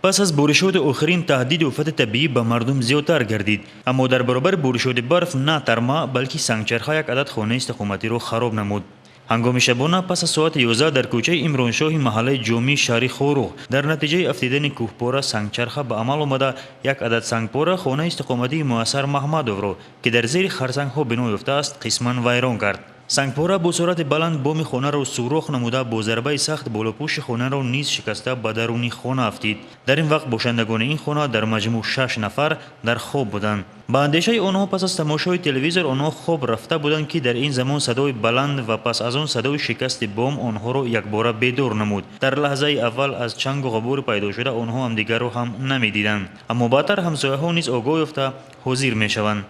پس از بورشود آخرین تهدید افت طبیعی به مردم زیادتر گردید، اما در برابر بورشود برف نه تنها بلکه سنگچرخ یک عدد خانه استقامتی را خراب نمود. هنگام شبانه پس از ساعت 11 در کوچه امرانشاه محله جومی شهر خوروغ در نتیجه افتیدن کوهپاره سنگچرخه به عمل آمده یک عدد سنگپاره خانه استقامتی موثر محمدوف را که در زیر خرسنگ ها بنا یافته است قسما ویران کرد. سنگپاره با سرعت بلند بام خانه را سوراخ نموده با ضربه سخت بالاپوش خانه را نیز شکسته به درون خانه افتید. در این وقت باشندگان این خانه در مجموع 6 نفر در خواب بودند. با اندیشه آنها پس از تماشای تلویزیون آنها خواب رفته بودند که در این زمان صدای بلند و پس از آن صدای شکست بام آنها را یکباره بیدار نمود. در لحظه اول از چنگ و غبار پیدا شده آنها هم دیگر را هم نمیدیدند، اما بعدتر همسایه ها نیز آگاه یافته حاضر میشوند.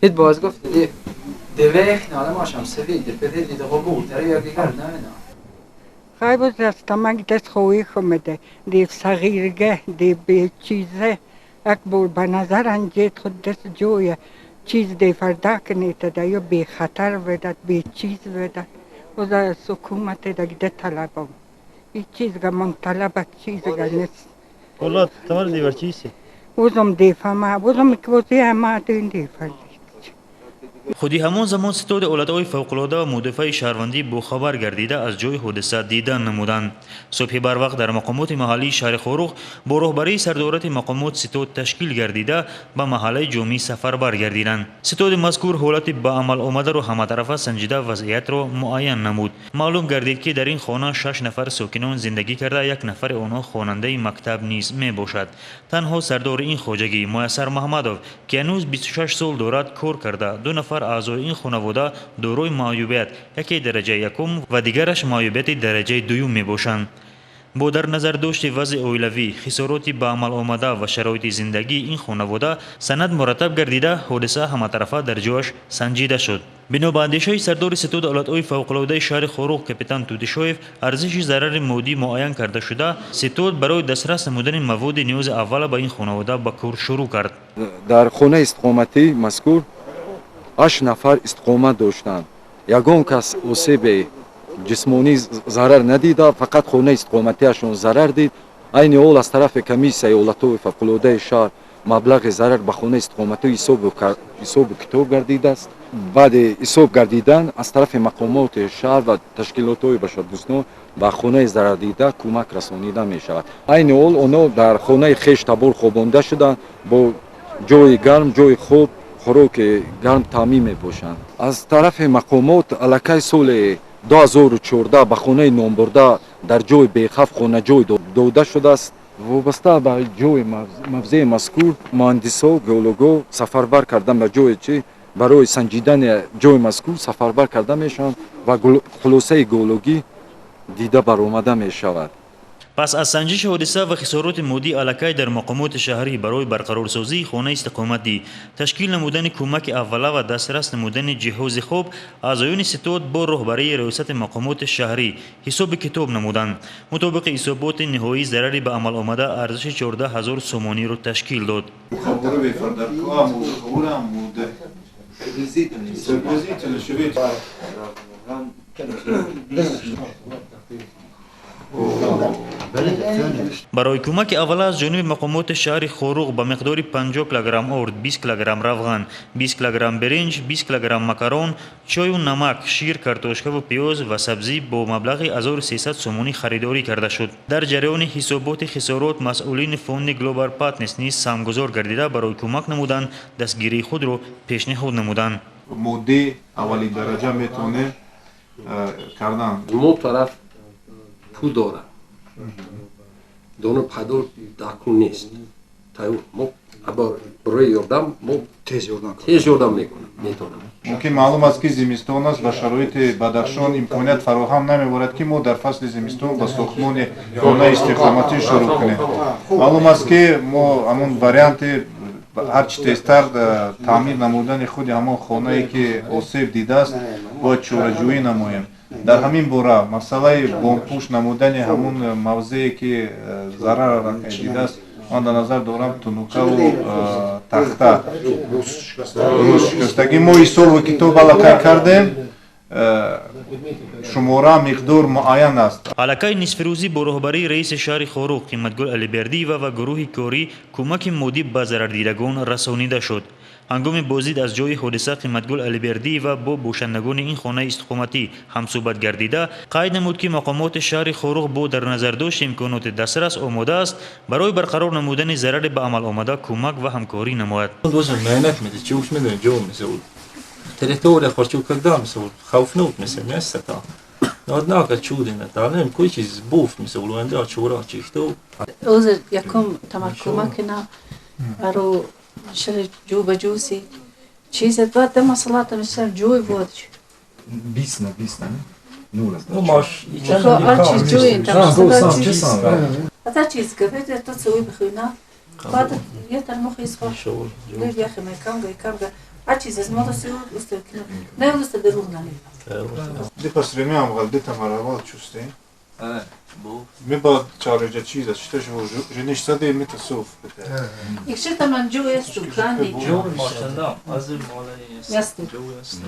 Ett باز گفت det räknade man som så vidare för det robotar jag gick نه خیلی دست من دست خویی خمده دی صغیرگه دی به چیزه اکبر به نظر انجید خود دست جویه چیز دی فردا کنیده ده یا بی خطر ودد بی چیز ودد و در حکومت دیگه طلبم این چیز که من طلبت چیز که نیست والله تمر دیور چیزی وزم دیفهمه وزم که وزی همه دین دیفهمه خودی همان زمان ستاد اولادهای فوق‌العاده و مدافع شهروندی با خبر گردیده از جای حادثه دیدن نمودند. صبح بر وقت در مقامات محلی شهر خوروغ با رهبری سردارت مقامات ستاد تشکیل گردیده به محله جومی سفر برگردیدند. ستاد مذکور حالت به عمل آمده را همه‌طرفه سنجیده وضعیت را معاین نمود. معلوم گردید که در این خانه 6 نفر ساکنان زندگی کرده، یک نفر آنها خواننده مکتب نیز می باشد. تنها سردار این خواجگی میسر محمدوف که هنوز 26 سال دارد کار کرده، 2 نفر اعضای این خانواده دارای معیوبیت، یکی درجه یکم و دیگرش معیوبیت درجه دوم می باشند. با در نظر داشت وضع اولوی، خسارات به عمل آمده و شرایط زندگی این خانواده سند مرتب گردیده حادثه همه‌طرفه در جایش سنجیده شد. بنا به اندیشه سردار ستاد اولادهای فوق‌العاده شهر خوروغ کاپیتان توتیشویف ارزش ضرر مادی معین کرده شده، ستاد برای دسترس نمودن مواد نیاز اول به این خانواده به کار شروع کرد. در خانه استقامتی مذکور 8 نفر استقامت داشتند. یگان کس آسیب جسمانی ضرر ندیده، فقط خانه استقامتیشون ضرر دید. این حال از طرف کمیسیون ایالت‌های فوق‌العاده شهر مبلغ ضرر به خانه استقامتی حساب کتاب گردیده است. بعد حساب گردیدن از طرف مقامات شهر و تشکیلات‌های بشردوستان به خانه ضرر دیده کمک رسانیده می شود. این حال آنها در خانه خویش تبار خوابانده شدند با جای گرم، جای خوب، خوراک گرم تامین می باشند. از طرف مقامات الکی سال 2014 به خانه نامبرده در جای بیخف خانه جای داده شده است. وابسته به جای موضع مذکور مهندسا گئولوگا سفربر کردن به جای چی برای سنجیدن جای مذکور سفربر کرده میشوند و خلاصه گئولوژی دیده برآمده می شود. پس از سنجش حادثه و خسارات مادی الکی در مقامات شهری برای برقرارسازی خانه استقامتی، تشکیل نمودن کمک اوله و دسترس نمودن جهاز خوب، اعضایان ستاد با رهبری ریاست مقامات شهری حساب کتاب نمودند. مطابق حسابات نهایی ضرری به عمل آمده ارزش 14,000 سومانی را تشکیل داد. برای کمک اول از جانب مقامات شهر خوروغ به مقدار 50 کیلوگرم آرد، 20 کیلوگرم روغن، 20 کیلوگرم برنج، 20 کیلوگرم مکرون، چای و نمک، شیر، کارتوشکا و پیاز و سبزی با مبلغ 1300 سومانی خریداری کرده شد. در جریان حسابات خسارات مسئولین فوند گلوبال پارتنرز نیز سهمگزار گردیده برای کمک نمودن دستگیری خود را پیشنهاد نمودند. ماده اولی درجه میتونه کردن دو طرف پو داره دونو پدر داکون نیست تا ما برای یاردم ما تیز یاردم میتونم. ممکن معلوم است که زمستان است و شرایط بدخشان امکانیت فراهم نمی‌باشد که ما در فصل زمستان با ساختمان خانه استقامتی شروع کنیم. معلوم است که ما همون واریانت هر چی تیزتر تعمیر نمودن خود همان خانه‌ای که آسیب دیده است باید چاره‌جویی نماییم. در همین باره مسئله بامپوش نمودن همون موضعی که ضرر را دیده است من در نظر دارم تنوکه و تخته روز شکستگی ما حساب و کتاب علاقه کردیم шумора миқдор муайян аст. علاقه نصفروزی با رهبری رئیس شهر خوروق قیمتگل علیبردی و گروه کوری کمک مودی به ضرردیدگان رسانیده شد. هنگام بازدید از جای حادثه قیمتگل علیبردی و با باشندگان این خانه استقامتی هم صحبت گردیده قید نمود که مقامات شهر خوروق با در نظر داشت امکانات دسترس آماده است برای برقرار نمودن ضرر به عمل آمده کمک و همکاری نماید. Должен майонет меди, че уж меди, джо мисел. Территория хочу когда мисел, хауфнут мисел, место. Но однако чудно, да, не кой чиз буф мисел, луэнда чура чихто. اوز یکم تمکن کنه برای شر جو بجوسی چیز بعد مسئلات مثل جوی بود Bisna, nula. Ну маш, هر چیز جوی انت مسئلات چیز هر چیز که بده تو سوی بخوینا بعد یه تر مخیز خواه شغل. لیو یخی میکم گا هر چیز از ما سوی است کنه نه است دروغ نمی Дипас ремям галдита маравал чусте. Буф. Ми ба чарежа чиза, что же жениш саде ми тасуф. якщо там جوی است کنی Джо машинда, азыр малай. ясти Джо ясти.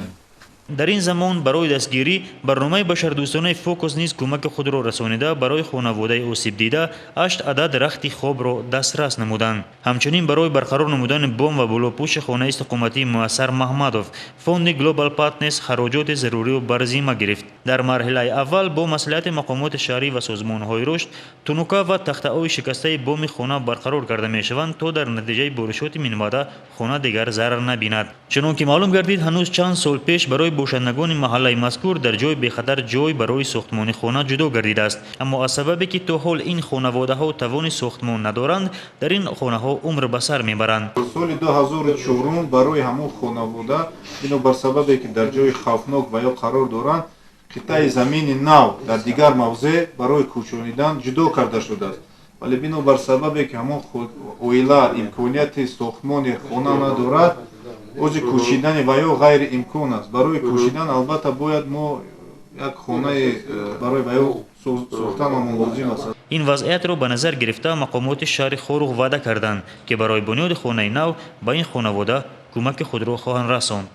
در این زمان برای دستگیری برنامه بشردوستانه فوکوس نیز کمک خود را رسانیده برای خانواده آسیب دیده 8 عدد رخت خواب را دسترس نمودند. همچنین برای برقرار نمودن بم و بلوپوش خانه استقامتی موثر محمدوف فوند گلوبال پارتنرز خراجات ضروری و برزیمه گرفت. در مرحله اول با مصلحت مقامات شهری و سازمان‌های رشد تونوکا و تخته‌های شکسته بم خانه برقرار کرده می‌شوند تا در نتیجه بارشات مینباده خانه دیگر ضرر نبیند. چنانکه معلوم گردید هنوز چند سال پیش برای باشندگان محله مذکور در جای بخطر جای برای ساختمان خانه جدا گردیده است، اما از سببی که تا حال این خانواده ها توان ساختمان ندارند در این خانه ها عمر به سر میبرند. سال 2004 برای همون خانواده اینو بر سببی که در جای خوفناک و یا قرار دارند قطعه زمین نو در دیگر موضع برای کوچانیدن جدا کرده شده است. ولی بنا بر سببی که همون اویلا امکانیت ساختمان خانه ندارد اوج کوچیدن و یا غیر امکان است. برای کوچیدن البته باید ما یک خانه برای و یا ساختن لازم است. این وضعیت را به نظر گرفته مقامات شهر خوروق وعده کردند که برای بنیاد خانه نو به این خانواده کمک خود را خواهند رساند.